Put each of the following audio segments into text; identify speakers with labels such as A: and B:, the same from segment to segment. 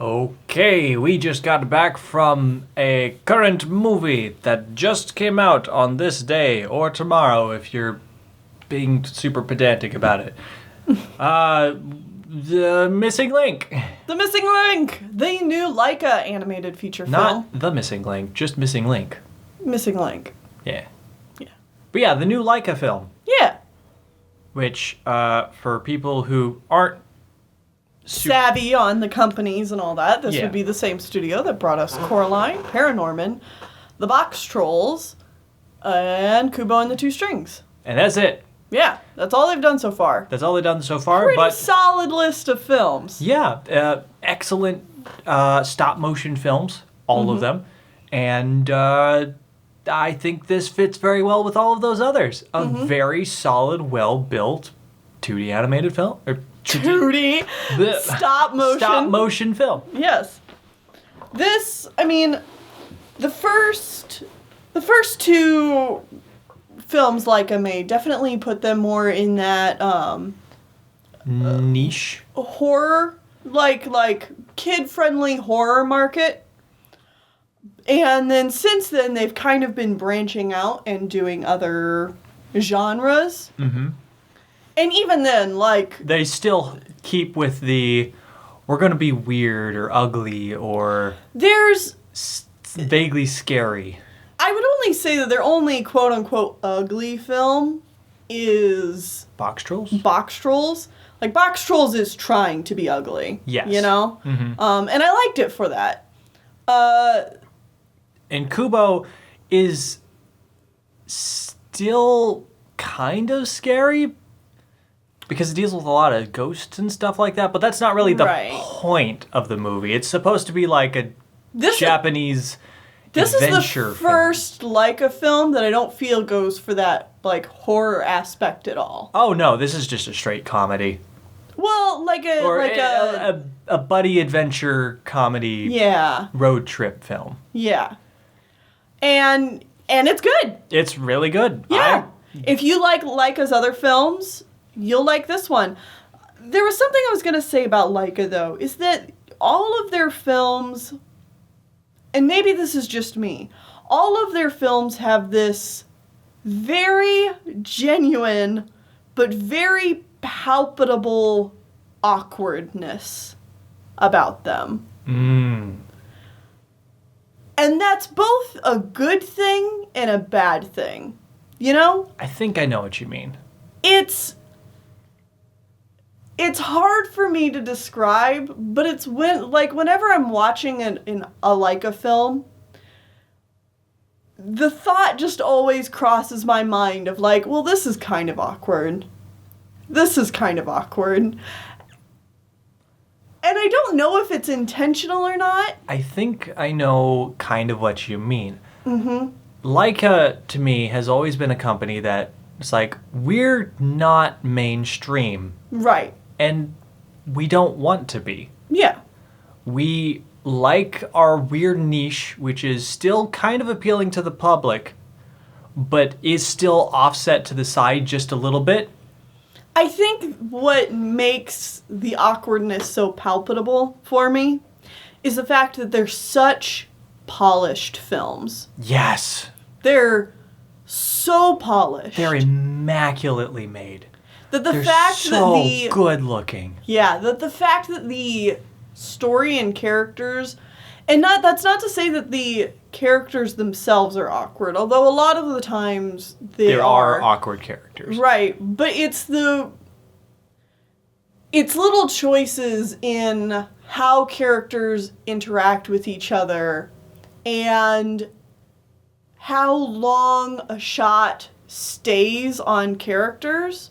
A: Okay, we just got back from a current movie that just came out on this day or tomorrow if you're being super pedantic about it. The Missing Link.
B: The Missing Link! The new LAIKA animated feature film.
A: Not The Missing Link, just Missing Link.
B: Missing Link.
A: Yeah.
B: Yeah.
A: But yeah, the new LAIKA film.
B: Yeah.
A: Which, for people who aren't
B: savvy on the companies and all that, this
A: Yeah.
B: would be the same studio that brought us Coraline, Paranorman, The Box Trolls, and Kubo and the Two Strings.
A: And that's it.
B: Yeah, that's all they've done so far.
A: That's all they've done so far.
B: Pretty
A: but
B: solid list of films.
A: yeah, excellent stop motion films, all of them. And I think this fits very well with all of those others. A very solid, well-built 2D animated film. Or
B: 2D stop motion.
A: Stop motion film.
B: Yes. This, I mean, the first two films LAIKA made definitely put them more in that
A: Niche.
B: horror, like kid-friendly horror market. And then since then, they've kind of been branching out and doing other genres. Mm-hmm. And even then, like...
A: They still keep with the, we're going to be weird or ugly or...
B: There's...
A: vaguely scary.
B: I would only say that their only quote-unquote ugly film is...
A: Box Trolls?
B: Box Trolls. Like, Box Trolls is trying to be ugly.
A: Yes.
B: You know?
A: Mm-hmm.
B: And I liked it for that.
A: And Kubo is still kind of scary because it deals with a lot of ghosts and stuff like that, but that's not really the point of the movie. It's supposed to be like a Japanese
B: This is
A: adventure
B: the first LAIKA film that I don't feel goes for that, like, horror aspect at all.
A: Oh, no, this is just a straight comedy.
B: Well, like
A: a buddy adventure comedy road trip film.
B: Yeah. And it's good.
A: It's really good.
B: Yeah. If you like LAIKA's other films, you'll like this one. There was something I was going to say about LAIKA, though, is that all of their films, and maybe this is just me, all of their films have this very genuine but very palpable awkwardness about them. And that's both a good thing and a bad thing. You know?
A: I think I know what you mean.
B: It's hard for me to describe, but it's whenever I'm watching a LAIKA film, the thought just always crosses my mind of like, well, this is kind of awkward. This is kind of awkward. And I don't know if it's intentional or not.
A: I think I know kind of what you mean. LAIKA, to me, has always been a company that it's like, we're not mainstream.
B: Right.
A: And we don't want to be.
B: Yeah.
A: We like our weird niche, which is still kind of appealing to the public, but is still offset to the side just a little bit.
B: I think what makes the awkwardness so palpable for me is the fact that they're such polished films.
A: Yes.
B: They're so polished.
A: They're immaculately made.
B: That the
A: They're
B: fact
A: so
B: that the
A: good looking.
B: Yeah, that the fact that the story and characters, and that's not to say that the characters themselves are awkward, although a lot of the times there
A: are awkward characters.
B: Right, but it's little choices in how characters interact with each other and how long a shot stays on characters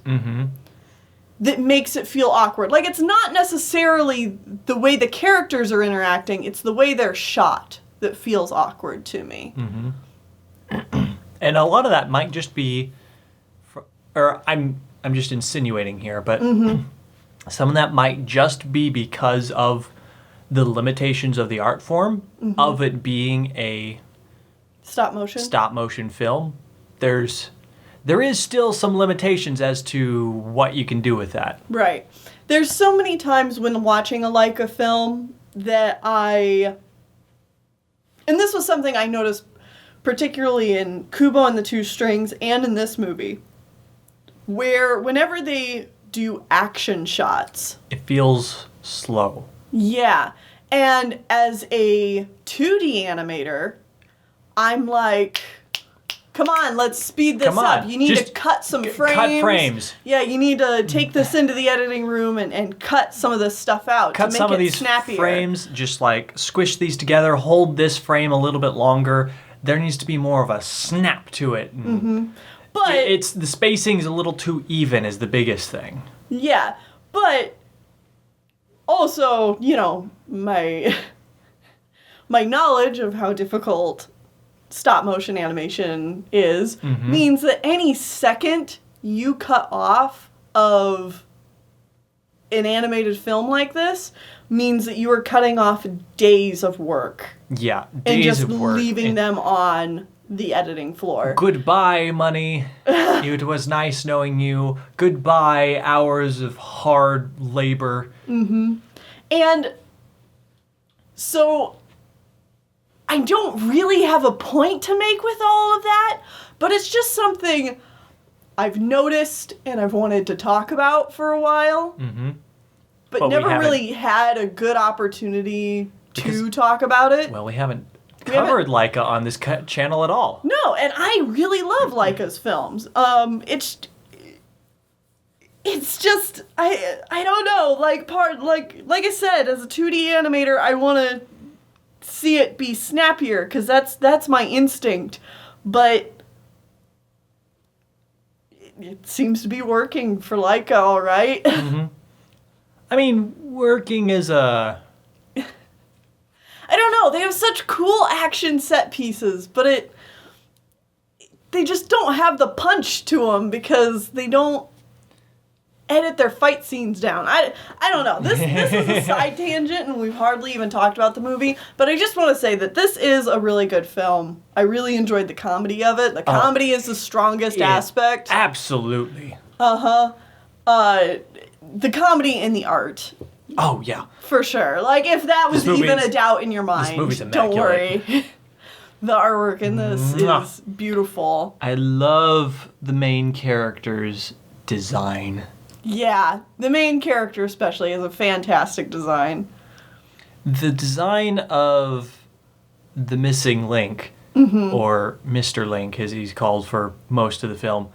B: that makes it feel awkward. Like, it's not necessarily the way the characters are interacting, it's the way they're shot that feels awkward to me.
A: And a lot of that might just be, or I'm just insinuating here, but some of that might just be because of the limitations of the art form, of it being a
B: stop motion
A: film. There is still some limitations as to what you can do with that.
B: Right. There's so many times when watching a LAIKA film that and this was something I noticed particularly in Kubo and the Two Strings and in this movie, where whenever they do action shots,
A: it feels slow.
B: Yeah. And as a 2D animator, I'm like, come on, let's speed this up. You need to cut some frames.
A: Cut frames.
B: Yeah, you need to take this into the editing room and cut some of this stuff out
A: cut
B: to make
A: some
B: it
A: of these
B: snappier.
A: frames, just like squish these together, hold this frame a little bit longer. There needs to be more of a snap to it.
B: But
A: it's the spacing's a little too even is the biggest thing.
B: Yeah, but also, my knowledge of how difficult stop motion animation is means that any second you cut off of an animated film like this means that you are cutting off days of work.
A: Yeah,
B: and
A: days
B: just
A: of work.
B: leaving them on the editing floor.
A: Goodbye, money. It was nice knowing you. Goodbye, hours of hard labor.
B: And so I don't really have a point to make with all of that, but it's just something I've noticed and I've wanted to talk about for a while, but never really had a good opportunity to talk about it.
A: Well, we haven't covered LAIKA on this channel at all.
B: No, and I really love LAIKA's films. It's just I don't know, like I said, as a 2D animator, I want to see it be snappier because that's my instinct, but it seems to be working for LAIKA, all right.
A: I mean, working as a...
B: I don't know, they have such cool action set pieces, but they just don't have the punch to them because they don't edit their fight scenes down. I don't know. This is a side tangent, and we've hardly even talked about the movie, but I just want to say that this is a really good film. I really enjoyed the comedy of it. The comedy is the strongest aspect.
A: Absolutely.
B: The comedy and the art.
A: Oh, yeah.
B: For sure. Like, if that was even a doubt in your mind,
A: this movie's
B: don't
A: immaculate.
B: worry. The artwork in this is beautiful.
A: I love the main character's design.
B: Yeah, the main character especially is a fantastic design.
A: The design of the missing link, or Mr. Link as he's called for most of the film,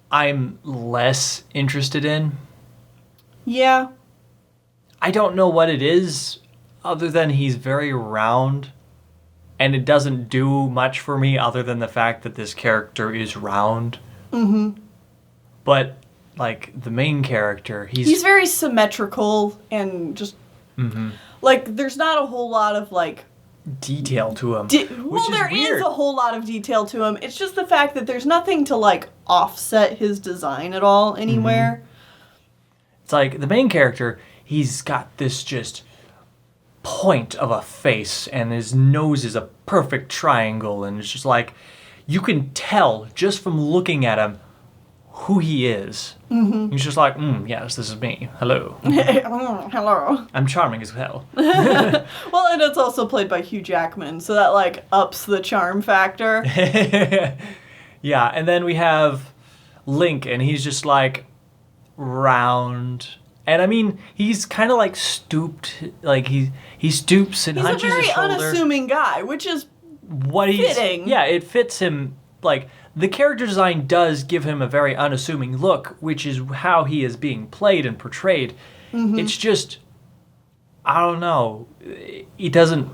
A: I'm less interested in.
B: Yeah.
A: I don't know what it is, other than he's very round, and it doesn't do much for me other than the fact that this character is round. But, like, the main character, he's
B: very symmetrical and just, like, there's not a whole lot of, like...
A: detail to him.
B: There is a whole lot of detail to him. It's just the fact that there's nothing to, like, offset his design at all anywhere.
A: It's like, the main character... he's got this just point of a face, and his nose is a perfect triangle, and it's just like, you can tell just from looking at him who he is. He's just like, yes, this is me. Hello.
B: Hello.
A: I'm charming as hell.
B: Well, and it's also played by Hugh Jackman, so that, like, ups the charm factor.
A: Yeah, and then we have Link, and he's just like round. And I mean, he's kind of like stooped, like he stoops and hunches his shoulder.
B: He's a very unassuming guy, which is fitting.
A: Yeah, it fits him. Like, the character design does give him a very unassuming look, which is how he is being played and portrayed. It's just, I don't know, he doesn't...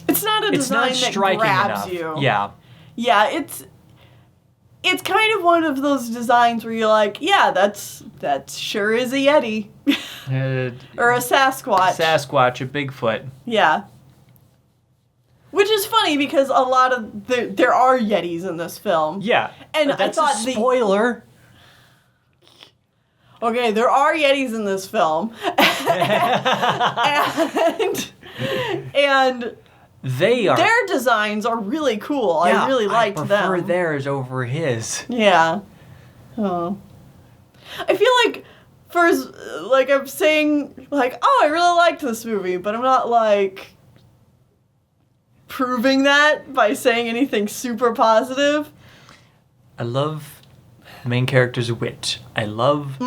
B: It's not a design that grabs you.
A: Yeah.
B: Yeah, it's kind of one of those designs where you're like, yeah, that sure is a Yeti. Or a Sasquatch.
A: A Bigfoot.
B: Yeah. Which is funny because a lot of there are Yetis in this film.
A: Yeah.
B: And
A: that's
B: I thought
A: a spoiler.
B: Okay, there are Yetis in this film. and their designs are really cool.
A: Yeah,
B: I really liked them.
A: I prefer theirs over his.
B: Yeah. Oh. I feel like I'm saying, like, oh, I really liked this movie, but I'm not, like, proving that by saying anything super positive.
A: I love the main character's wit. I love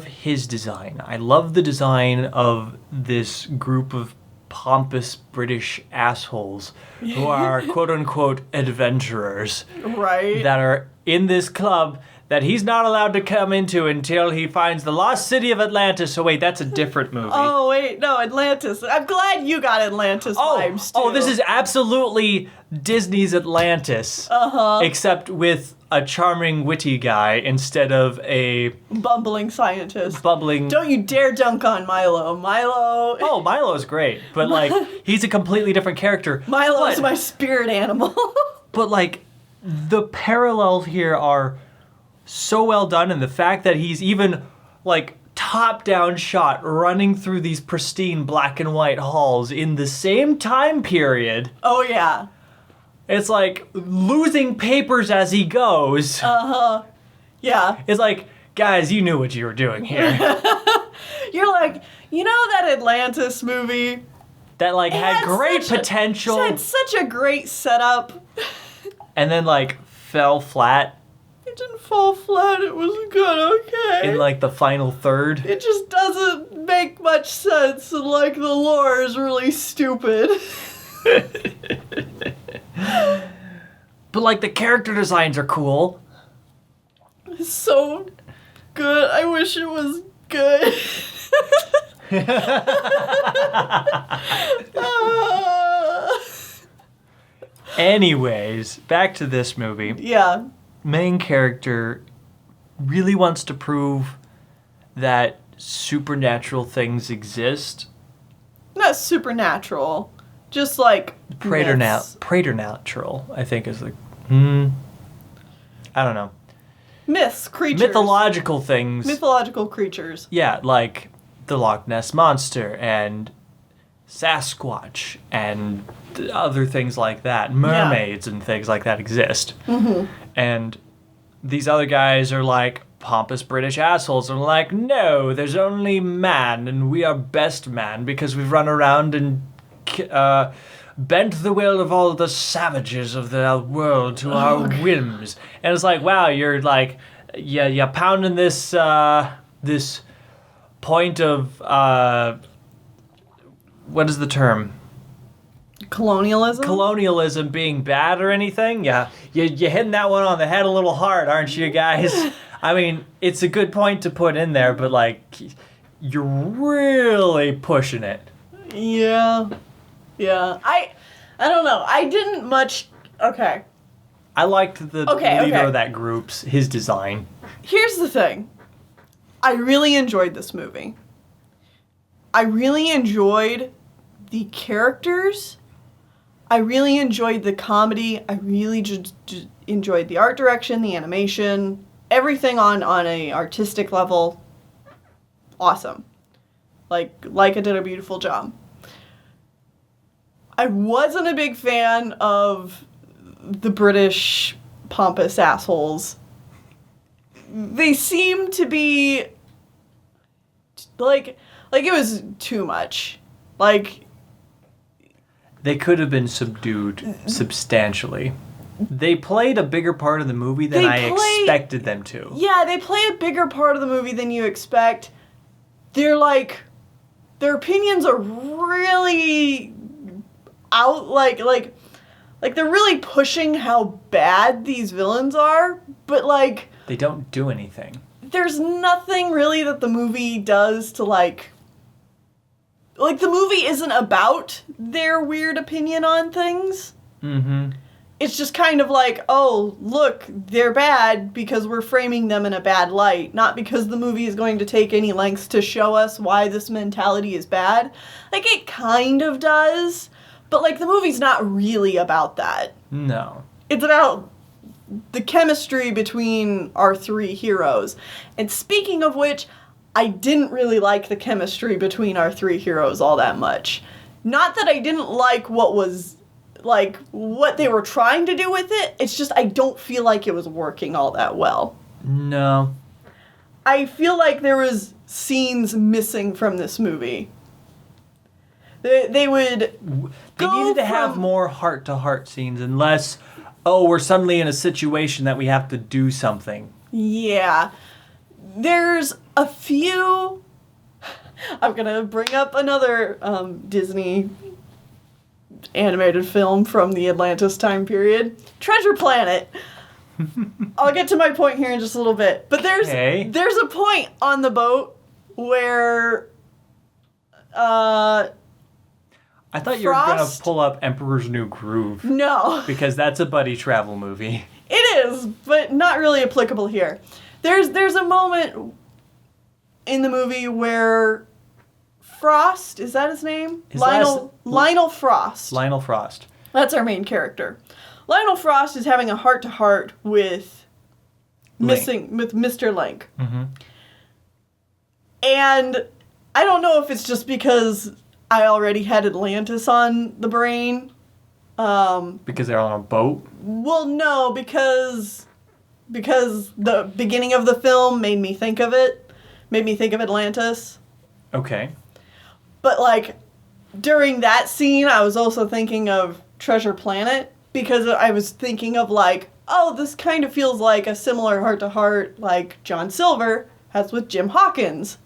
A: his design. I love the design of this group of pompous British assholes who are quote-unquote adventurers.
B: Right.
A: That are in this club that he's not allowed to come into until he finds the lost city of Atlantis. So wait, that's a different movie.
B: Oh, wait, no, Atlantis. I'm glad you got Atlantis vibes, too.
A: Oh, this is absolutely Disney's Atlantis.
B: Uh-huh.
A: Except with a charming, witty guy instead of a...
B: bumbling scientist.
A: bumbling...
B: Don't you dare dunk on Milo. Milo...
A: Oh, Milo's great, but, like, he's a completely different character.
B: Milo's my spirit animal.
A: But, like, the parallels here are so well done, and the fact that he's even, like, top-down shot running through these pristine black and white halls in the same time period.
B: Oh, yeah.
A: It's like losing papers as he goes.
B: Uh-huh. Yeah.
A: It's like, guys, you knew what you were doing here.
B: You're like, you know that Atlantis movie?
A: That, like, had great potential.
B: It had such a great setup.
A: And then, like, fell flat.
B: It didn't fall flat. It was good, okay.
A: In, like, the final third.
B: It just doesn't make much sense, and, like, the lore is really stupid.
A: But, like, the character designs are cool.
B: It's so good. I wish it was good.
A: Anyways, back to this movie.
B: Yeah.
A: Main character really wants to prove that supernatural things exist.
B: Not supernatural. Just like myths.
A: Preternatural, I think is the... I don't know.
B: Myths, creatures.
A: Mythological things.
B: Mythological creatures.
A: Yeah, like the Loch Ness Monster and Sasquatch and other things like that. Mermaids and things like that exist.
B: Mm-hmm.
A: And these other guys are like pompous British assholes and like, no, there's only man and we are best man because we've run around and bent the will of all the savages of the world to our whims. And it's like, wow, you're like, you're pounding this this point of what is the term?
B: Colonialism?
A: Colonialism being bad or anything? Yeah, you're hitting that one on the head a little hard, aren't you guys? I mean, it's a good point to put in there, but like, you're really pushing it.
B: Yeah. Yeah. I don't know. I didn't much... Okay.
A: I liked the leader of that group's, his design.
B: Here's the thing. I really enjoyed this movie. I really enjoyed the characters. I really enjoyed the comedy. I really just enjoyed the art direction, the animation, everything on a artistic level. Awesome. Like LAIKA did a beautiful job. I wasn't a big fan of the British pompous assholes. They seemed to be like it was too much. Like,
A: they could have been subdued substantially. They played a bigger part of the movie than I expected them to.
B: Yeah, they play a bigger part of the movie than you expect. They're like, their opinions are really out, like they're really pushing how bad these villains are, but like...
A: They don't do anything.
B: There's nothing really that the movie does to like the movie isn't about their weird opinion on things.
A: Mm-hmm.
B: It's just kind of like, oh, look, they're bad because we're framing them in a bad light, not because the movie is going to take any lengths to show us why this mentality is bad. Like, it kind of does, but like the movie's not really about that.
A: No.
B: It's about the chemistry between our three heroes. And speaking of which, I didn't really like the chemistry between our three heroes all that much. Not that I didn't like what they were trying to do with it. It's just I don't feel like it was working all that well.
A: No.
B: I feel like there was scenes missing from this movie. They would
A: They needed to have more heart-to-heart scenes and less, oh, we're suddenly in a situation that we have to do something.
B: Yeah. There's a few... I'm going to bring up another Disney animated film from the Atlantis time period. Treasure Planet. I'll get to my point here in just a little bit. But there's a point on the boat where...
A: I thought you were going to pull up Emperor's New Groove.
B: No.
A: Because that's a buddy travel movie.
B: It is, but not really applicable here. There's a moment in the movie where Frost, is that his name? Lionel Frost.
A: Lionel Frost.
B: That's our main character. Lionel Frost is having a heart-to-heart with Mr. Link.
A: Mm-hmm.
B: And I don't know if it's just because I already had Atlantis on the brain.
A: Because they're on a boat?
B: Well, no, because the beginning of the film made me think of it. Made me think of Atlantis.
A: Okay.
B: But, like, during that scene, I was also thinking of Treasure Planet. Because I was thinking of, like, oh, this kind of feels like a similar heart-to-heart like John Silver has with Jim Hawkins.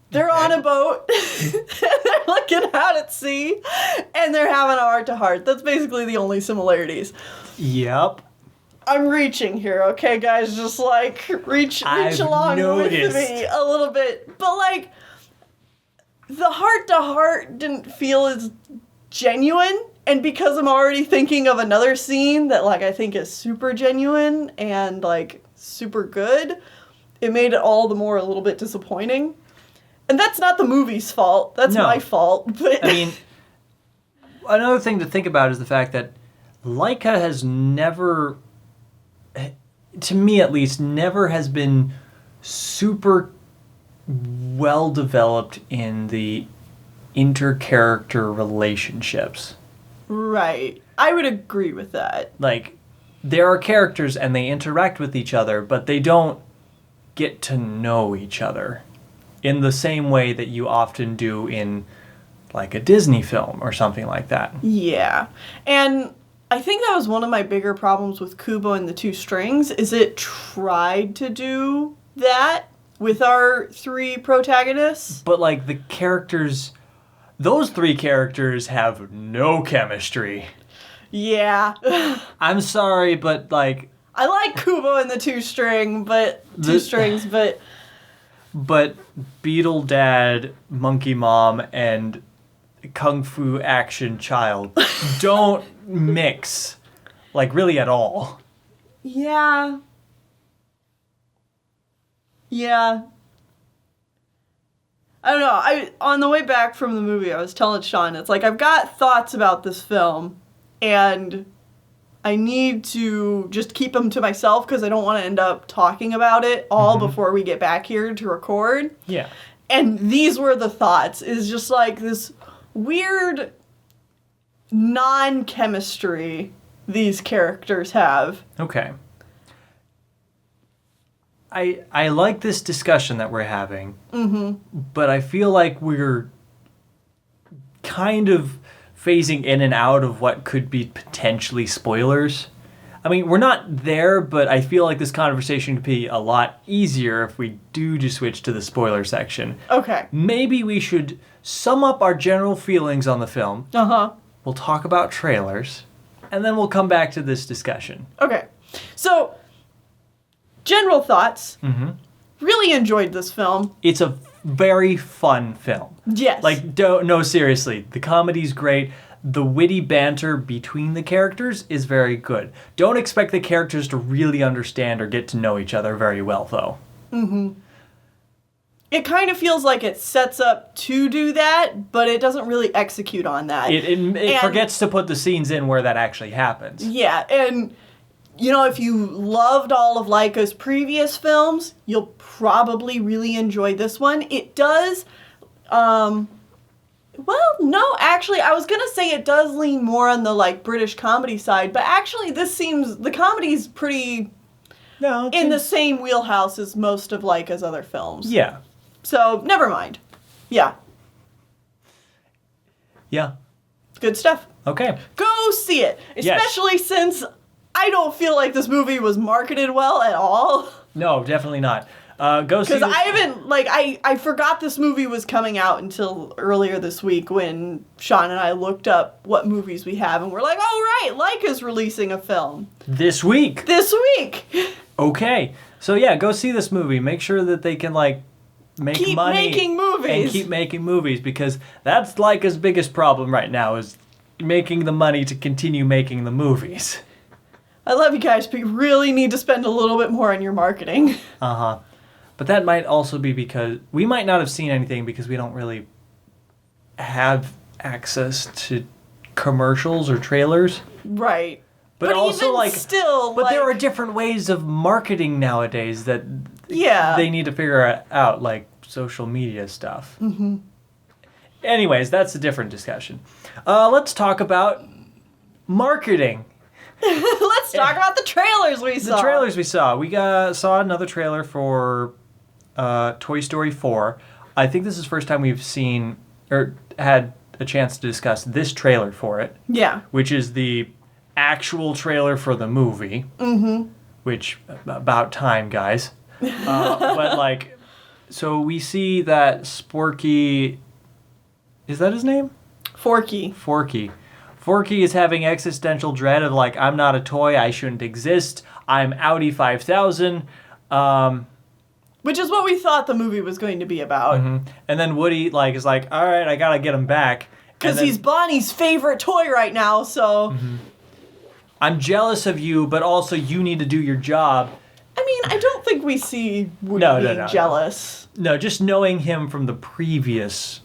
B: They're on a boat, they're looking out at sea, and they're having a heart-to-heart. That's basically the only similarities.
A: Yep.
B: I'm reaching here, okay, guys? Just, like, reach along with me a little bit. But, like, the heart-to-heart didn't feel as genuine, and because I'm already thinking of another scene that, like, I think is super genuine and, like, super good, it made it all the more a little bit disappointing. And that's not the movie's fault. That's my fault. But
A: I mean, another thing to think about is the fact that LAIKA has never, to me at least, never has been super well developed in the inter-character relationships.
B: Right. I would agree with that.
A: Like, there are characters and they interact with each other, but they don't get to know each other in the same way that you often do in, like, a Disney film or something like that.
B: Yeah. And I think that was one of my bigger problems with Kubo and the Two Strings, is it tried to do that with our three protagonists.
A: But, like, the characters... Those three characters have no chemistry.
B: Yeah.
A: I'm sorry, but, like...
B: I like Kubo and the Two Strings, but...
A: But Beetle Dad, Monkey Mom, and Kung Fu Action Child don't mix, like, really at all.
B: Yeah. Yeah. I don't know. On the way back from the movie, I was telling Sean, it's like, I've got thoughts about this film, and I need to just keep them to myself because I don't want to end up talking about it all before we get back here to record.
A: Yeah.
B: And these were the thoughts. Is just like this weird non-chemistry these characters have.
A: Okay. I like this discussion that we're having, but I feel like we're kind of phasing in and out of what could be potentially spoilers. I mean, we're not there, but I feel like this conversation could be a lot easier if we do just switch to the spoiler section.
B: Okay.
A: Maybe we should sum up our general feelings on the film. We'll talk about trailers, and then we'll come back to this discussion.
B: Okay. So, general thoughts. Really enjoyed this film.
A: It's a very fun film.
B: Yes.
A: Like, no, seriously. The comedy's great. The witty banter between the characters is very good. Don't expect the characters to really understand or get to know each other very well, though. It
B: kind of feels like it sets up to do that, but it doesn't really execute on that.
A: It forgets to put the scenes in where that actually happens.
B: Yeah, and... You know, if you loved all of LAIKA's previous films, you'll probably really enjoy this one. It does, well, no, actually, I was gonna say it does lean more on the, like, British comedy side, but actually the comedy's pretty
A: No,
B: in the same wheelhouse as most of Laika's other films.
A: Yeah.
B: So, never mind. Yeah.
A: Yeah.
B: Good stuff.
A: Okay.
B: Go see it.
A: Yes.
B: Especially since I don't feel like this movie was marketed well at all.
A: No, definitely not. Go see.
B: Because I haven't, like, I forgot this movie was coming out until earlier this week when Sean and I looked up what movies we have, and we're like, oh, right, Laika's releasing a film.
A: This week.
B: This week!
A: Okay. So, yeah, go see this movie. Make sure that they can, like, make
B: Keep
A: money.
B: making movies.
A: And keep making movies, because that's Laika's biggest problem right now is making the money to continue making the movies.
B: I love you guys, but you really need to spend a little bit more on your marketing.
A: Uh-huh. But that might also be because we might not have seen anything because we don't really have access to commercials or trailers.
B: Right.
A: But also,
B: even
A: like,
B: still,
A: but
B: like,
A: there are different ways of marketing nowadays that
B: yeah.
A: they need to figure out, like social media stuff. Mm-hmm. Anyways, that's a different discussion. Let's talk about marketing.
B: Let's talk about the trailers we saw.
A: The trailers we saw. We saw another trailer for Toy Story 4. I think this is the first time we've seen or had a chance to discuss this trailer for it.
B: Yeah.
A: Which is the actual trailer for the movie. Mm-hmm. Which, about time, guys. But, like, so we see that Sporky... Is that his name?
B: Forky.
A: Forky is having existential dread of, like, I'm not a toy, I shouldn't exist, I'm Audi 5000.
B: Which is what we thought the movie was going to be about.
A: Mm-hmm. And then Woody, like, is like, all right, I gotta get him back.
B: Because he's Bonnie's favorite toy right now, so...
A: Mm-hmm. I'm jealous of you, but also you need to do your job.
B: I mean, I don't think we see Woody being jealous.
A: No, just knowing him from the previous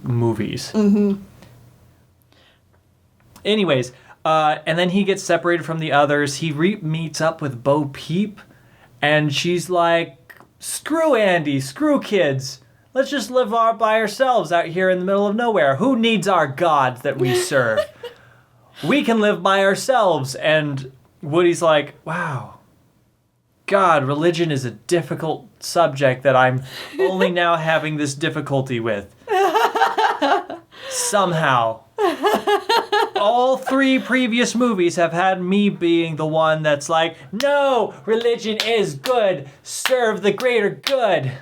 A: movies.
B: Mm-hmm.
A: Anyways, and then he gets separated from the others. He meets up with Bo Peep, and she's like, screw Andy, screw kids. Let's just live by ourselves out here in the middle of nowhere. Who needs our gods that we serve? We can live by ourselves. And Woody's like, wow, God, religion is a difficult subject that I'm only now having this difficulty with. Somehow. All 3 previous movies have had me being the one that's like, no, religion is good. Serve the greater good.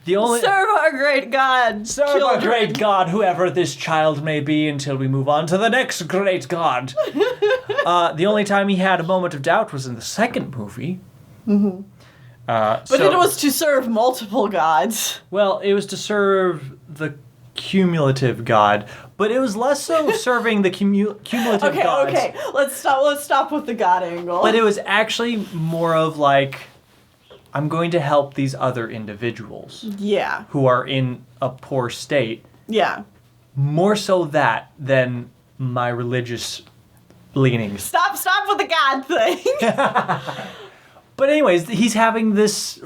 B: Serve our great God.
A: Serve our great God, whoever this child may be, until we move on to the next great God. The only time he had a moment of doubt was in the second movie.
B: Mm-hmm. But it was to serve multiple gods.
A: Well, it was to serve the cumulative God, but it was less so serving the cumulative gods.
B: Okay, let's stop with the God angle.
A: But it was actually more of like, I'm going to help these other individuals.
B: Yeah.
A: Who are in a poor state.
B: Yeah.
A: More so that than my religious leanings.
B: Stop with the God thing.
A: But anyways, he's having this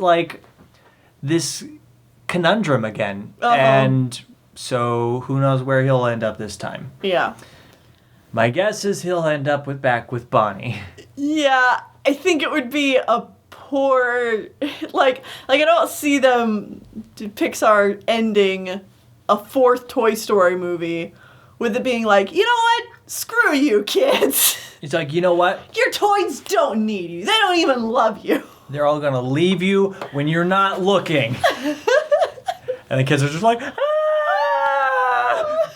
A: conundrum again.
B: Uh-huh.
A: And so who knows where he'll end up this time.
B: Yeah.
A: My guess is he'll end up back with Bonnie.
B: Yeah, I think it would be a poor, like I don't see them, Pixar ending a 4th Toy Story movie with it being like, you know what? Screw you, kids.
A: It's like, you know what?
B: Your toys don't need you. They don't even love you.
A: They're all gonna leave you when you're not looking. And the kids are just like, ah!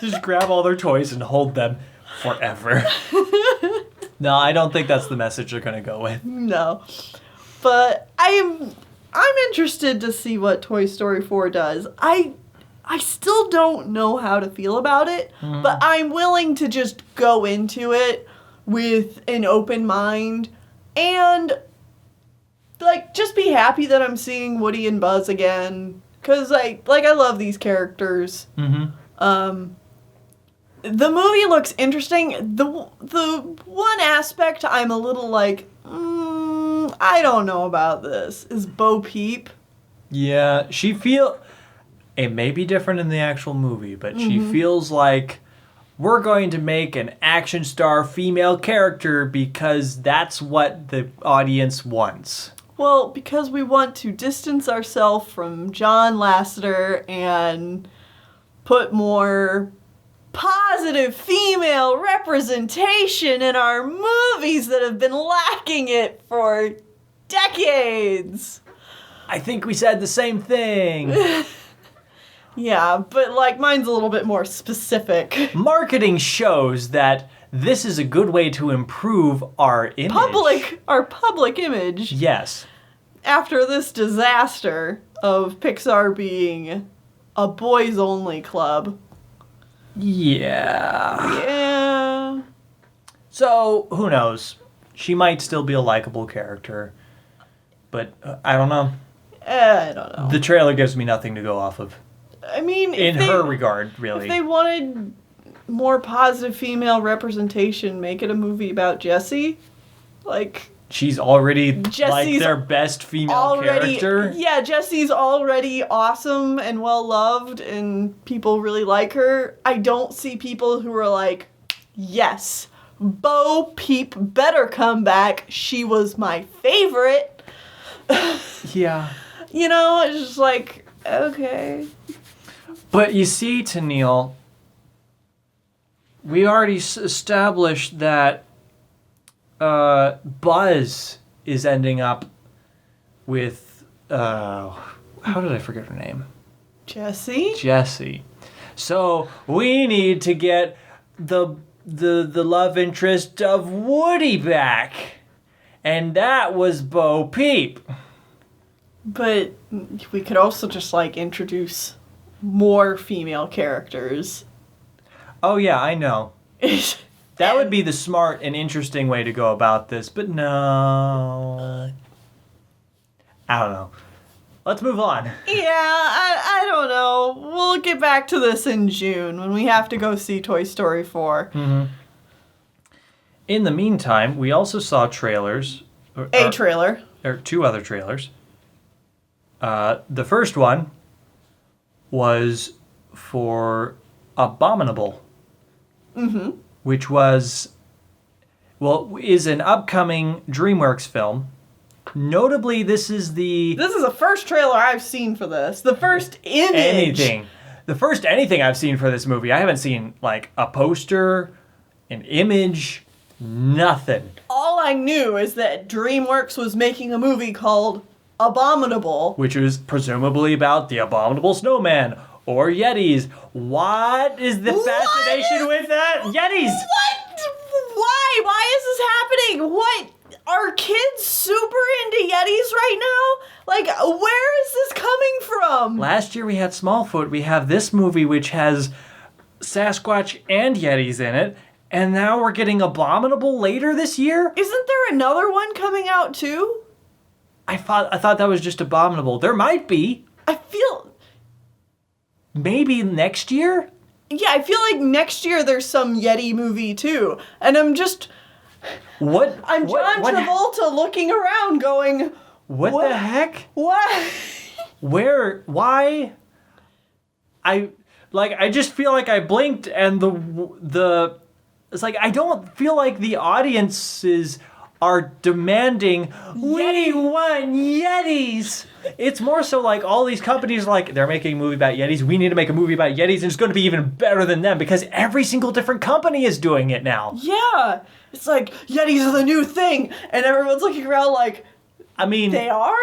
A: Just grab all their toys and hold them forever. No, I don't think that's the message they're gonna go with.
B: No. But I'm interested to see what Toy Story 4 does. I still don't know how to feel about it, but I'm willing to just go into it with an open mind and like just be happy that I'm seeing Woody and Buzz again, cuz I love these characters.
A: Mm-hmm.
B: The movie looks interesting. The one aspect I'm a little like, I don't know about this, is Bo Peep.
A: Yeah, it may be different in the actual movie, but she feels like we're going to make an action star female character because that's what the audience wants.
B: Well, because we want to distance ourselves from John Lasseter and put more positive female representation in our movies that have been lacking it for decades.
A: I think we said the same thing.
B: Yeah, but like mine's a little bit more specific.
A: Marketing shows that this is a good way to improve our image.
B: Our public image.
A: Yes.
B: After this disaster of Pixar being a boys-only club.
A: Yeah.
B: Yeah.
A: So, who knows? She might still be a likable character. But I don't know.
B: I don't know.
A: The trailer gives me nothing to go off of.
B: I mean,
A: In her regard, really.
B: If they wanted more positive female representation, make it a movie about Jessie. Like,
A: she's already like their best female character.
B: Yeah, Jessie's already awesome and well loved, and people really like her. I don't see people who are like, yes, Bo Peep better come back. She was my favorite.
A: Yeah.
B: You know, it's just like, okay.
A: But you see, Tennille, we already established that Buzz is ending up with, how did I forget her name?
B: Jessie.
A: So we need to get the love interest of Woody back. And that was Bo Peep.
B: But we could also just, like, introduce more female characters.
A: Oh, yeah, I know. That would be the smart and interesting way to go about this, but no. I don't know. Let's move on.
B: Yeah, I don't know. We'll get back to this in June when we have to go see Toy Story 4.
A: Mm-hmm. In the meantime, we also saw trailers.
B: A trailer.
A: Or two other trailers. The first one was for Abominable.
B: Mm-hmm.
A: Which is an upcoming DreamWorks film. Notably, this is the
B: first trailer I've seen for this. The first image.
A: The first anything I've seen for this movie. I haven't seen, like, a poster, an image, nothing.
B: All I knew is that DreamWorks was making a movie called Abominable.
A: Which was presumably about the Abominable Snowman or Yetis. What is the fascination with that? Yetis!
B: What? Why? Why is this happening? What? Are kids super into Yetis right now? Like, where is this coming from?
A: Last year we had Smallfoot. We have this movie which has Sasquatch and Yetis in it. And now we're getting Abominable later this year?
B: Isn't there another one coming out too?
A: I thought that was just Abominable. There might be.
B: I feel...
A: Maybe next year?
B: Yeah, I feel like next year there's some Yeti movie too. And I'm just...
A: What?
B: I'm John Travolta looking around going...
A: What the heck?
B: What?
A: Where? Why? I just feel like I blinked and the... It's like, I don't feel like the audiences are demanding, we want Yetis! It's more so like all these companies are like, they're making a movie about Yetis, we need to make a movie about Yetis, and it's going to be even better than them because every single different company is doing it now.
B: Yeah! It's like, Yetis are the new thing! And everyone's looking around like,
A: I mean...
B: They are?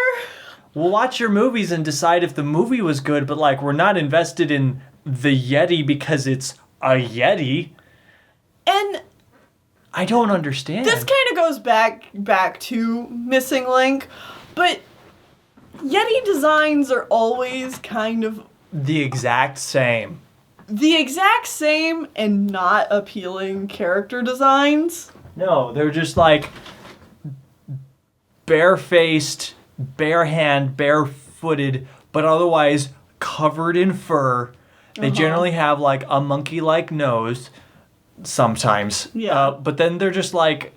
A: We'll watch your movies and decide if the movie was good, but like, we're not invested in the Yeti because it's a Yeti.
B: And...
A: I don't understand.
B: This kind of goes back to Missing Link, but Yeti designs are always kind of...
A: The exact same
B: and not appealing character designs.
A: No, they're just like barefaced, barefooted, but otherwise covered in fur. They generally have like a monkey-like nose. Sometimes.
B: Yeah.
A: But then they're just like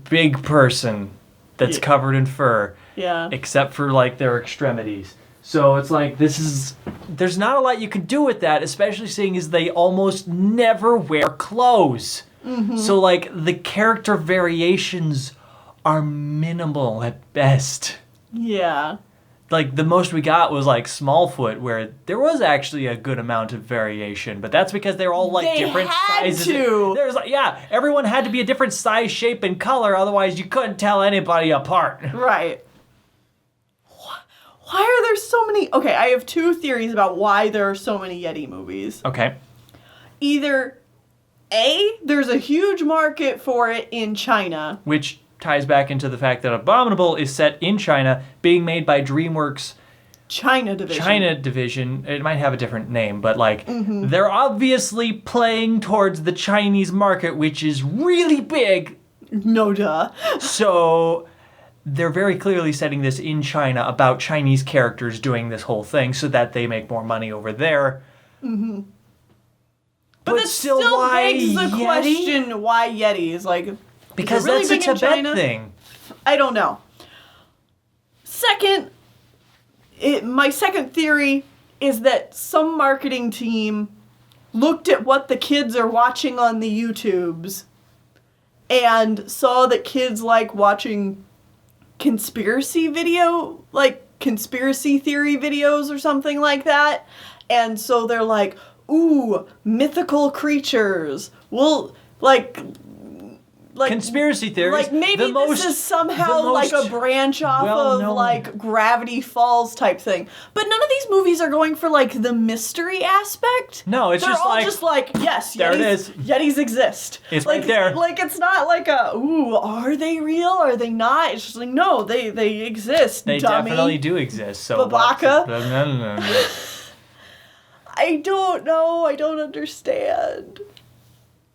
A: big person that's covered in fur.
B: Yeah.
A: Except for like their extremities. So it's like there's not a lot you can do with that, especially seeing as they almost never wear clothes. Mm-hmm. So like the character variations are minimal at best.
B: Yeah.
A: Like, the most we got was, like, Smallfoot, where there was actually a good amount of variation, but that's because they're all, like,
B: They
A: different
B: had
A: sizes.
B: to.
A: There's, like, yeah, everyone had to be a different size, shape, and color, otherwise you couldn't tell anybody apart.
B: Right. Why are there so many... Okay, I have two theories about why there are so many Yeti movies.
A: Okay.
B: Either, A, there's a huge market for it in China.
A: Which ties back into the fact that Abominable is set in China, being made by DreamWorks'
B: China division.
A: It might have a different name, but like they're obviously playing towards the Chinese market, which is really big.
B: No duh.
A: So they're very clearly setting this in China about Chinese characters doing this whole thing so that they make more money over there.
B: Mm-hmm. But that
A: still,
B: still
A: why
B: begs the
A: Yeti?
B: question, why Yetis? Like,
A: Because
B: is it really
A: that's a
B: big in
A: Tibet
B: China?
A: thing.
B: I don't know. Second, my second theory is that some marketing team looked at what the kids are watching on the YouTubes and saw that kids like watching conspiracy theory videos or something like that. And so they're like, ooh, mythical creatures. Well, like
A: Conspiracy theories.
B: Like maybe this is somehow like a branch off of like Gravity Falls type thing. But none of these movies are going for like the mystery aspect.
A: No, it's
B: They're
A: just
B: all
A: like,
B: just like, yes,
A: there
B: Yetis,
A: it is.
B: Yetis exist.
A: It's
B: like,
A: right there.
B: Like it's not like a, ooh, are they real? Are they not? It's just like, no, they exist.
A: They
B: dummy.
A: definitely do exist. So
B: Babaka?
A: No.
B: I don't know. I don't understand.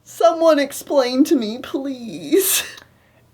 B: Someone explain to me, please.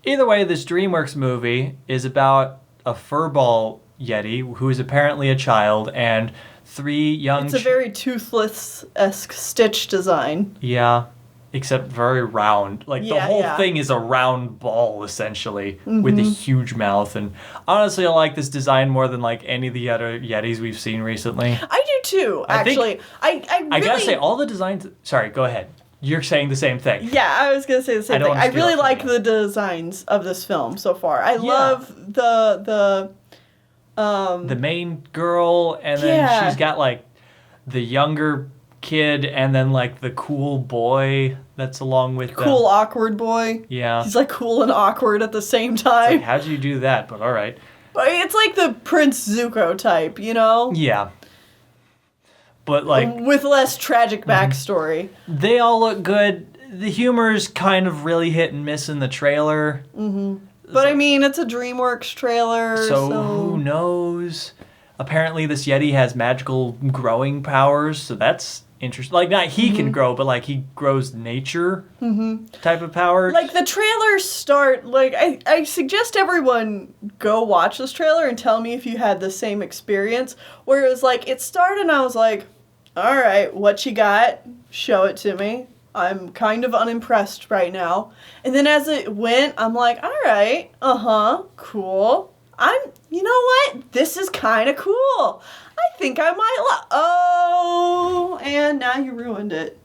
A: Either way, this DreamWorks movie is about a furball Yeti who is apparently a child and three young...
B: It's a very Toothless-esque Stitch design.
A: Yeah, except very round. Like, the whole thing is a round ball, essentially, with a huge mouth. And honestly, I like this design more than, like, any of the other Yetis we've seen recently.
B: I do, too, actually. I really...
A: I gotta say, all the designs... Sorry, go ahead. You're saying the same thing.
B: Yeah, I was gonna say the same thing. I really like the designs of this film so far. I love the
A: main girl, and then she's got like the younger kid, and then like the cool boy that's along with them.
B: Cool awkward boy.
A: Yeah,
B: he's like cool and awkward at the same time.
A: It's like, how'd you do that? But all right.
B: It's like the Prince Zuko type, you know?
A: Yeah. But like
B: with less tragic backstory.
A: They all look good. The humor's kind of really hit and miss in the trailer.
B: But I mean, it's a DreamWorks trailer,
A: so who knows? Apparently, this Yeti has magical growing powers, so that's interesting. Like, not he can grow, but like he grows nature type of powers.
B: Like the trailers start. Like I suggest everyone go watch this trailer and tell me if you had the same experience. Whereas like it started, and I was like, all right, what you got? Show it to me. I'm kind of unimpressed right now. And then as it went, I'm like, all right, cool. You know what? This is kind of cool. I think I might oh, and now you ruined it.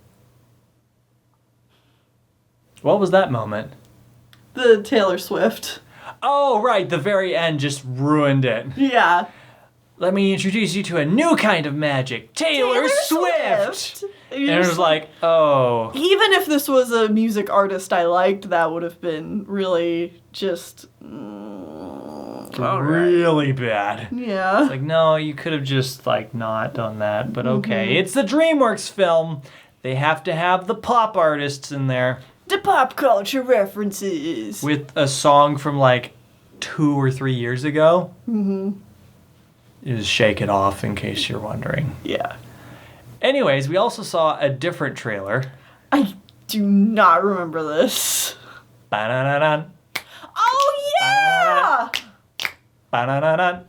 A: What was that moment?
B: The Taylor Swift.
A: Oh, right, the very end just ruined it.
B: Yeah.
A: Let me introduce you to a new kind of magic, Taylor Swift! And it was like, oh.
B: Even if this was a music artist I liked, that would have been really just...
A: really bad.
B: Yeah.
A: It's like, no, you could have just, like, not done that. But okay, it's the DreamWorks film. They have to have the pop artists in there.
B: The pop culture references.
A: With a song from, like, 2 or 3 years ago. It was Shake It Off, in case you're wondering.
B: Yeah.
A: Anyways, we also saw a different trailer.
B: I do not remember this.
A: Ba-na-na-na.
B: Oh, yeah!
A: Ba-na-na-na.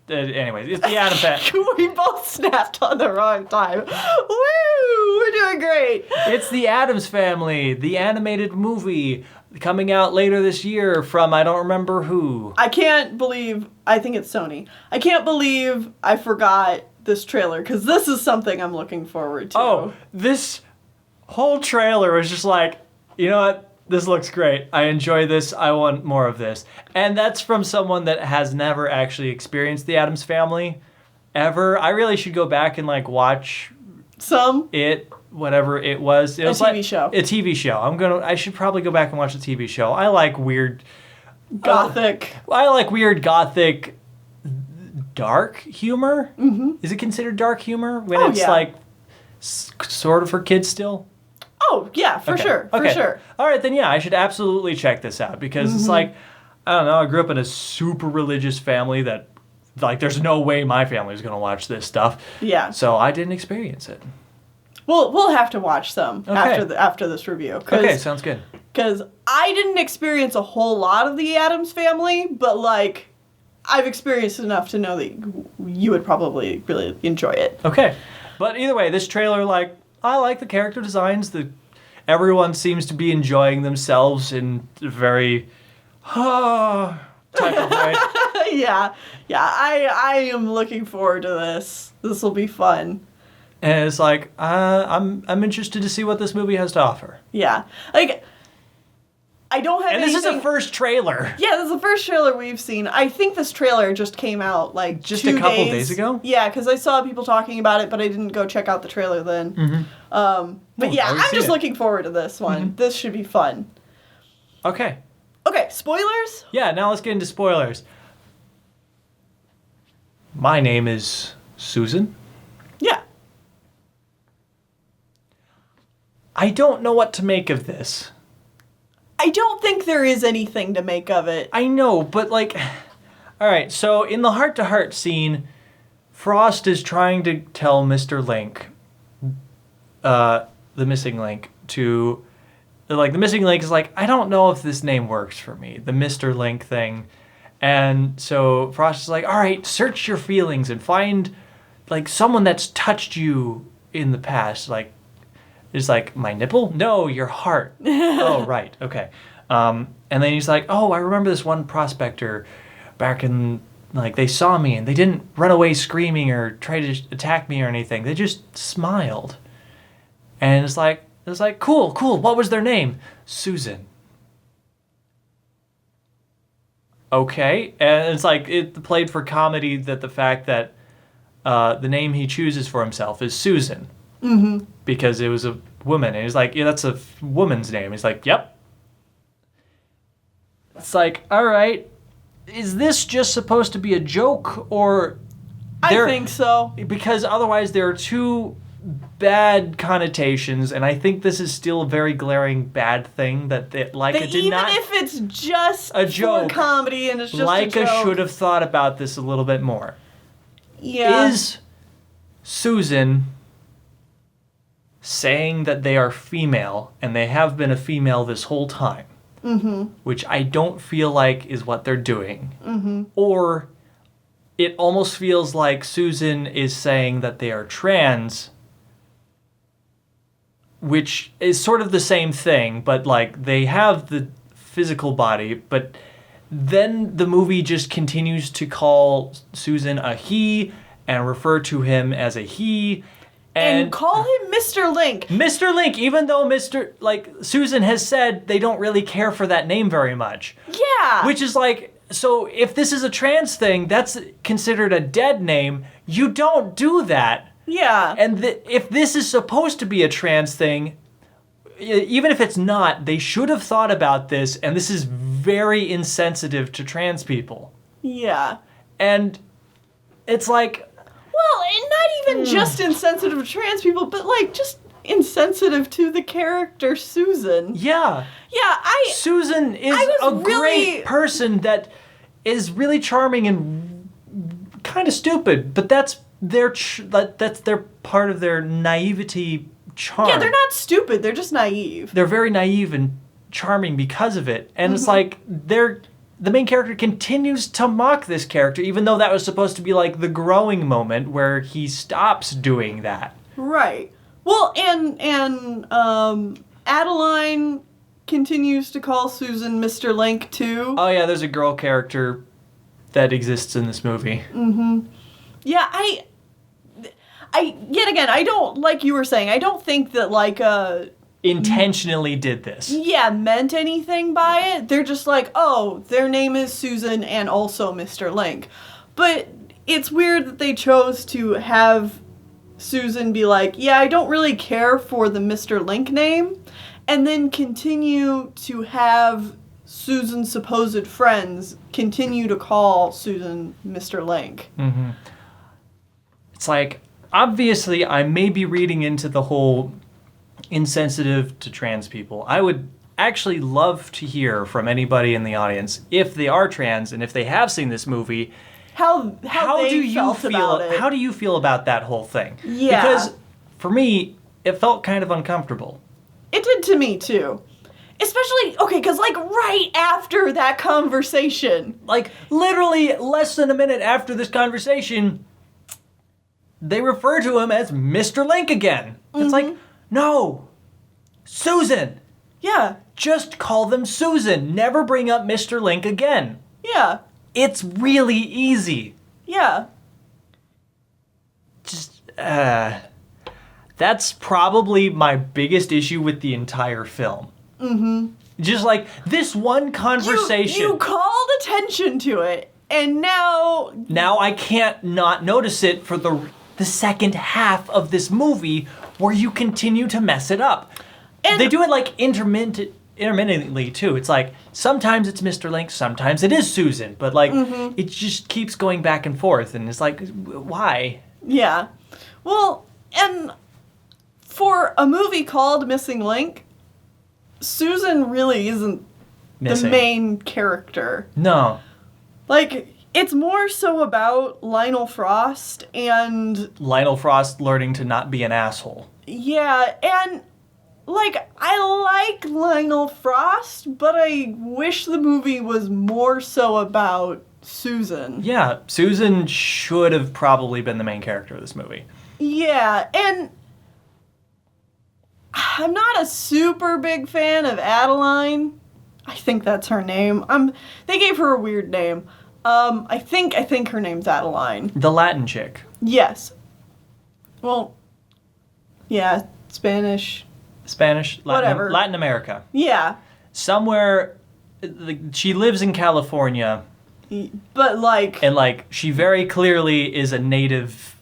A: Anyways, it's the Addams Family.
B: We both snapped on the wrong time. Woo! We're doing great.
A: It's the Addams Family, the animated movie coming out later this year from I don't remember who.
B: I can't believe, I think it's Sony. I can't believe I forgot this trailer, because this is something I'm looking forward to.
A: Oh, this whole trailer was just like, you know what? This looks great. I enjoy this. I want more of this. And that's from someone that has never actually experienced the Addams Family ever. I really should go back and like watch it, whatever it was. It was
B: TV show.
A: A TV show. I should probably go back and watch the TV show. I like weird
B: Gothic.
A: I like weird gothic dark humor.
B: Mm-hmm.
A: Is it considered dark humor when it's like sort of for kids still?
B: Oh, yeah, for sure. For sure.
A: All right, then I should absolutely check this out because it's like, I don't know, I grew up in a super religious family that, like, there's no way my family's going to watch this stuff.
B: Yeah.
A: So I didn't experience it.
B: We'll have to watch some after this review.
A: Okay, sounds good.
B: Because I didn't experience a whole lot of the Addams Family, but, like, I've experienced enough to know that you would probably really enjoy it.
A: Okay. But either way, this trailer, like, I like the character designs. Everyone seems to be enjoying themselves in a very type of way.
B: Yeah. I am looking forward to this. This will be fun.
A: And it's like I'm interested to see what this movie has to offer.
B: Yeah, like I don't have.
A: And this is the first trailer.
B: Yeah, this is the first trailer we've seen. I think this trailer just came out like
A: just
B: 2
A: a couple days ago.
B: Yeah, because I saw people talking about it, but I didn't go check out the trailer then.
A: Mm-hmm.
B: But yeah, I'm just looking forward to this one. Mm-hmm. This should be fun.
A: Okay,
B: spoilers?
A: Yeah, now let's get into spoilers. My name is Susan.
B: Yeah.
A: I don't know what to make of this.
B: I don't think there is anything to make of it.
A: I know, but like... Alright, so in the heart-to-heart scene, Frost is trying to tell Mr. Link, the Missing Link, to... Like, the Missing Link is like, I don't know if this name works for me, the Mr. Link thing. And so Frost is like, alright, search your feelings and find, like, someone that's touched you in the past, like... It's like, my nipple? No, your heart. Oh, right. Okay. And then he's like, oh, I remember this one prospector back in, like, they saw me and they didn't run away screaming or try to attack me or anything. They just smiled. And it's like, cool. What was their name? Susan. Okay. And it's like, it played for comedy that the fact that the name he chooses for himself is Susan.
B: Mm-hmm.
A: Because it was a woman. And he's like, yeah, that's a woman's name. He's like, yep. It's like, all right, is this just supposed to be a joke or...
B: I think so.
A: Because otherwise there are two bad connotations, and I think this is still a very glaring bad thing that LAIKA did not...
B: Even if it's just
A: a joke,
B: for comedy and it's just
A: LAIKA
B: a joke.
A: should have thought about this a little bit more.
B: Yeah.
A: Is Susan... saying that they are female, and they have been a female this whole time, which I don't feel like is what they're doing. Or it almost feels like Susan is saying that they are trans, which is sort of the same thing, but like they have the physical body, but then the movie just continues to call Susan a he and refer to him as a he.
B: And call him Mr. Link.
A: Mr. Link, even though Susan has said they don't really care for that name very much.
B: Yeah.
A: Which is like, so if this is a trans thing, that's considered a dead name. You don't do that.
B: Yeah.
A: And if this is supposed to be a trans thing, even if it's not, they should have thought about this, and this is very insensitive to trans people.
B: Yeah.
A: And it's like...
B: Well, and not even just insensitive to trans people, but like just insensitive to the character Susan.
A: Yeah.
B: Yeah,
A: Susan is a great person that is really charming and kind of stupid, but that's their part of their naivety charm.
B: Yeah, they're not stupid, they're just naive.
A: They're very naive and charming because of it. And it's like the main character continues to mock this character, even though that was supposed to be like the growing moment where he stops doing that.
B: Right. Well, and Adeline continues to call Susan Mr. Link too.
A: Oh yeah, there's a girl character that exists in this movie.
B: Yeah, I yet again, I don't, like you were saying, I don't think that LAIKA
A: intentionally did this.
B: Yeah, meant anything by it. They're just like, oh, their name is Susan and also Mr. Link. But it's weird that they chose to have Susan be like, yeah, I don't really care for the Mr. Link name, and then continue to have Susan's supposed friends continue to call Susan Mr. Link.
A: Mm-hmm. It's like, obviously, I may be reading into the whole insensitive to trans people. I would actually love to hear from anybody in the audience, if they are trans and if they have seen this movie, how
B: they
A: do you
B: felt
A: feel
B: about it.
A: How do you feel about that whole thing?
B: Yeah.
A: Because for me, it felt kind of uncomfortable.
B: It did to me, too. Especially, okay, because, like, right after that conversation.
A: Like, literally less than a minute after this conversation, they refer to him as Mr. Link again. It's like, no, Susan.
B: Yeah.
A: Just call them Susan. Never bring up Mr. Link again.
B: Yeah.
A: It's really easy.
B: Yeah.
A: Just, that's probably my biggest issue with the entire film. Mm-hmm. Just like this one conversation.
B: You called attention to it, and now
A: I can't not notice it for the second half of this movie where you continue to mess it up. And they do it like intermittently too. It's like sometimes it's Mr. Link, sometimes it is Susan, but like it just keeps going back and forth, and it's like, why?
B: Yeah. Well, and for a movie called Missing Link, Susan really isn't the main character.
A: No.
B: Like, it's more so about Lionel Frost and...
A: Lionel Frost learning to not be an asshole.
B: Yeah, and, like, I like Lionel Frost, but I wish the movie was more so about Susan.
A: Yeah, Susan should have probably been the main character of this movie.
B: Yeah, and I'm not a super big fan of Adeline. I think that's her name. They gave her a weird name. I think her name's Adeline.
A: The Latin chick.
B: Yes. Well, yeah, Spanish, whatever.
A: Latin America.
B: Yeah.
A: Somewhere, she lives in California.
B: But, like...
A: And, like, she very clearly is a native,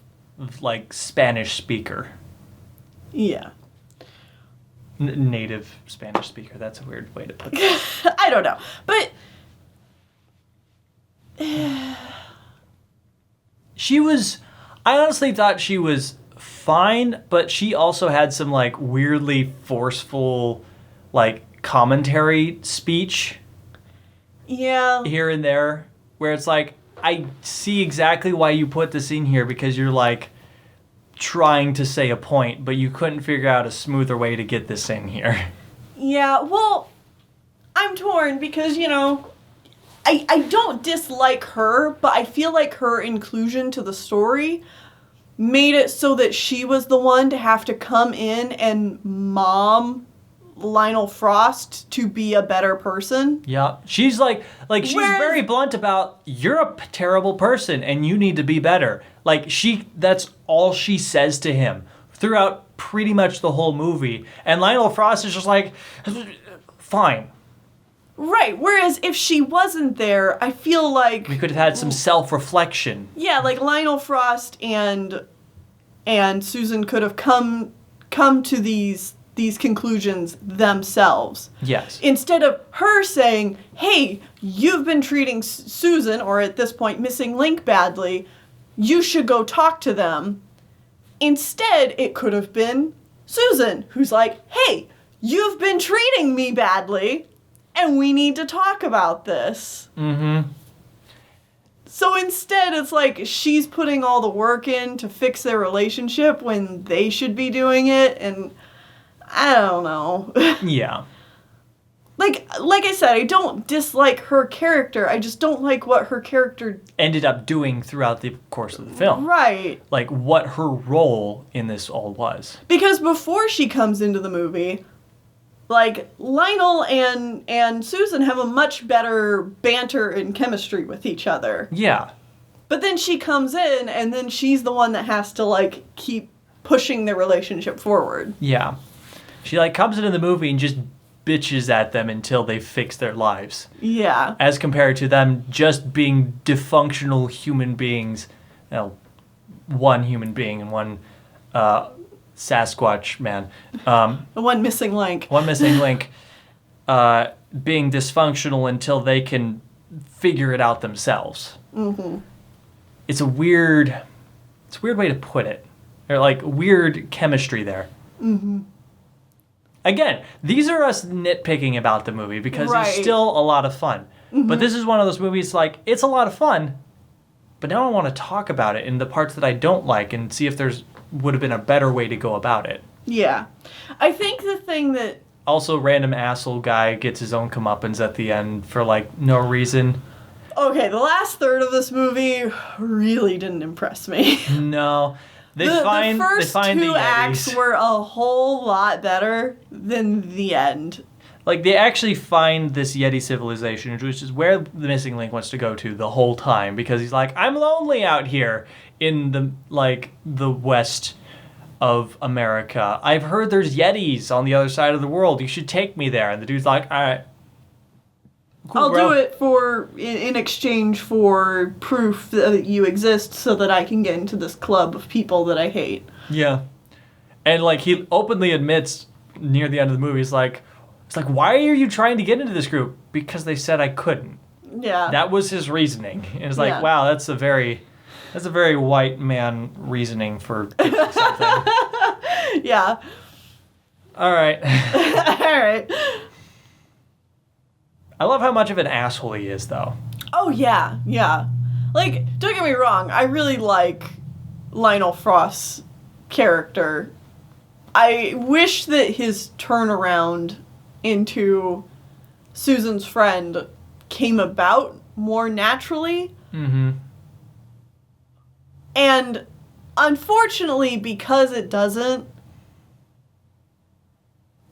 A: like, Spanish speaker.
B: Yeah.
A: Native Spanish speaker. That's a weird way to put it.
B: I don't know. But...
A: I honestly thought she was fine, but she also had some, like, weirdly forceful, like, commentary speech.
B: Yeah.
A: Here and there, where it's like, I see exactly why you put this in here, because you're, like, trying to say a point, but you couldn't figure out a smoother way to get this in here.
B: Yeah, well, I'm torn because, you know, I don't dislike her, but I feel like her inclusion to the story made it so that she was the one to have to come in and mom Lionel Frost to be a better person.
A: Yeah. She's she's very blunt about, you're a terrible person and you need to be better. Like, that's all she says to him throughout pretty much the whole movie. And Lionel Frost is just like, fine.
B: Right, whereas if she wasn't there, I feel like...
A: We could have had some self-reflection.
B: Yeah, like Lionel Frost and Susan could have come to these conclusions themselves.
A: Yes.
B: Instead of her saying, hey, you've been treating Susan, or at this point Missing Link, badly, you should go talk to them. Instead, it could have been Susan, who's like, hey, you've been treating me badly, and we need to talk about this. Mm-hmm. So instead, it's like she's putting all the work in to fix their relationship when they should be doing it, and I don't know.
A: Yeah.
B: Like I said, I don't dislike her character. I just don't like what her character
A: ended up doing throughout the course of the film.
B: Right.
A: Like, what her role in this all was.
B: Because before she comes into the movie, like, Lionel and Susan have a much better banter and chemistry with each other.
A: Yeah.
B: But then she comes in, and then she's the one that has to, like, keep pushing their relationship forward.
A: Yeah. She like comes into the movie and just bitches at them until they fix their lives.
B: Yeah.
A: As compared to them just being dysfunctional human beings. One human being and one Sasquatch man.
B: One missing link.
A: One missing link. Being dysfunctional until they can figure it out themselves. Mm-hmm. It's a weird way to put it. Or like weird chemistry there. Mm-hmm. Again, these are us nitpicking about the movie because it's still a lot of fun. Mm-hmm. But this is one of those movies like, it's a lot of fun, but now I want to talk about it in the parts that I don't like and see if would have been a better way to go about it.
B: Yeah. I think the thing that...
A: Also, random asshole guy gets his own comeuppance at the end for like no reason.
B: Okay, the last third of this movie really didn't impress me.
A: No. The
B: first two acts were a whole lot better than the end.
A: Like, they actually find this Yeti civilization, which is where the Missing Link wants to go to the whole time, because he's like, I'm lonely out here in the west of America. I've heard there's Yetis on the other side of the world. You should take me there. And the dude's like, all right. Cool,
B: I'll do it in exchange for proof that you exist so that I can get into this club of people that I hate.
A: Yeah. And, like, he openly admits near the end of the movie, it's like, why are you trying to get into this group? Because they said I couldn't.
B: Yeah.
A: That was his reasoning. And it's like, wow, that's a very white man reasoning for getting something.
B: Yeah.
A: All right.
B: All right.
A: I love how much of an asshole he is, though.
B: Oh, yeah, yeah. Like, don't get me wrong, I really like Lionel Frost's character. I wish that his turnaround into Susan's friend came about more naturally. Mm-hmm. And unfortunately, because it doesn't,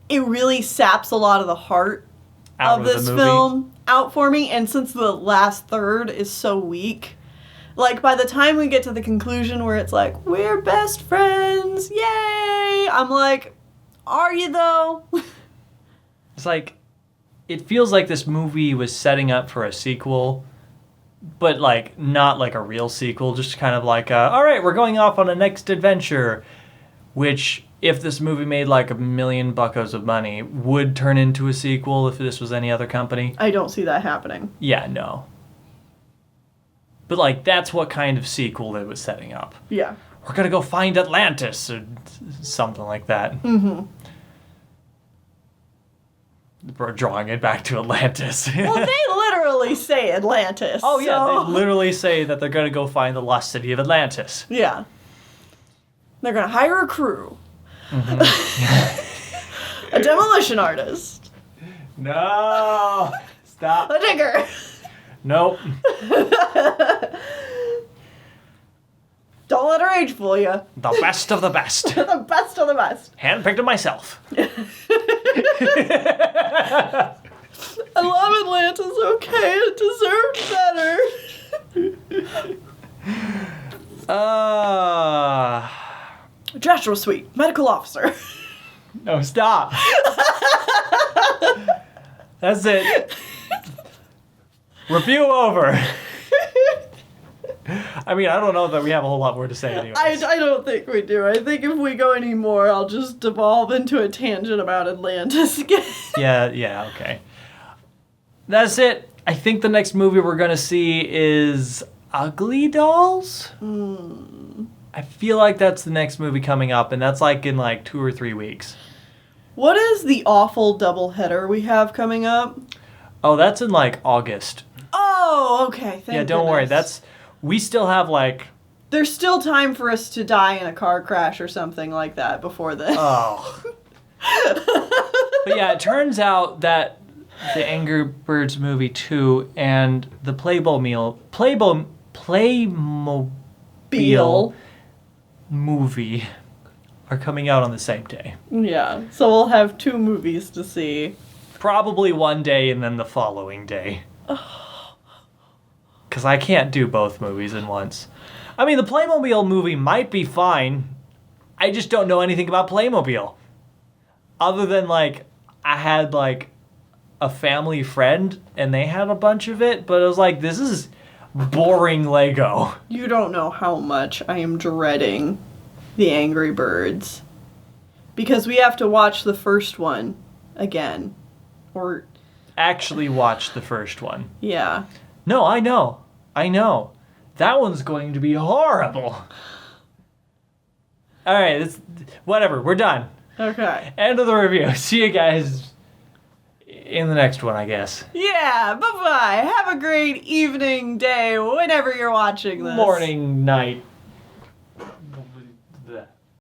B: it really saps a lot of the heart of this film out for me. And since the last third is so weak, like, by the time we get to the conclusion where it's like, we're best friends, yay! I'm like, are you though?
A: It's like, it feels like this movie was setting up for a sequel, but like, not like a real sequel, just kind of like, all right, we're going off on a next adventure, which, if this movie made like $1 million of money, would turn into a sequel if this was any other company.
B: I don't see that happening.
A: Yeah, no. But like, that's what kind of sequel it was setting up.
B: Yeah.
A: We're gonna go find Atlantis, or something like that. Mm-hmm. We're drawing it back to Atlantis.
B: Well, they literally say Atlantis.
A: Oh, yeah, they literally say that they're gonna go find the lost city of Atlantis.
B: Yeah. They're gonna hire a crew. Mm-hmm. A demolition artist.
A: No! Stop.
B: A digger.
A: Nope.
B: Don't let her age fool you.
A: The best of the best.
B: The best of the best.
A: Handpicked it myself.
B: I love Atlantis, okay? It deserved better. Joshua Sweet, medical officer.
A: No, stop. That's it. Review over. I mean, I don't know that we have a whole lot more to say anyways.
B: I don't think we do. I think if we go any more, I'll just devolve into a tangent about Atlantis again.
A: Yeah, okay. That's it. I think the next movie we're going to see is Ugly Dolls? I feel like that's the next movie coming up, and that's like in like 2 or 3 weeks.
B: What is the awful doubleheader we have coming up?
A: Oh, that's in like August.
B: Oh, okay. Thank
A: don't worry.
B: goodness.
A: We still have like...
B: There's still time for us to die in a car crash or something like that before then.
A: Oh. But yeah, it turns out that the Angry Birds movie 2 and the Playmobil movie are coming out on the same day.
B: Yeah, so we'll have 2 movies to see.
A: Probably one day and then the following day. Because I can't do both movies at once. I mean, the Playmobil movie might be fine. I just don't know anything about Playmobil. other than like I had like a family friend and they had a bunch of it, but it was like, this is boring Lego.
B: You don't know how much I am dreading the Angry Birds. Because we have to watch the first one again. Or...
A: Actually watch the first one.
B: Yeah.
A: No, I know. That one's going to be horrible. All right, whatever. We're done.
B: Okay.
A: End of the review. See you guys in the next one, I guess.
B: Yeah, bye-bye. Have a great evening, day, whenever you're watching this.
A: Morning, night.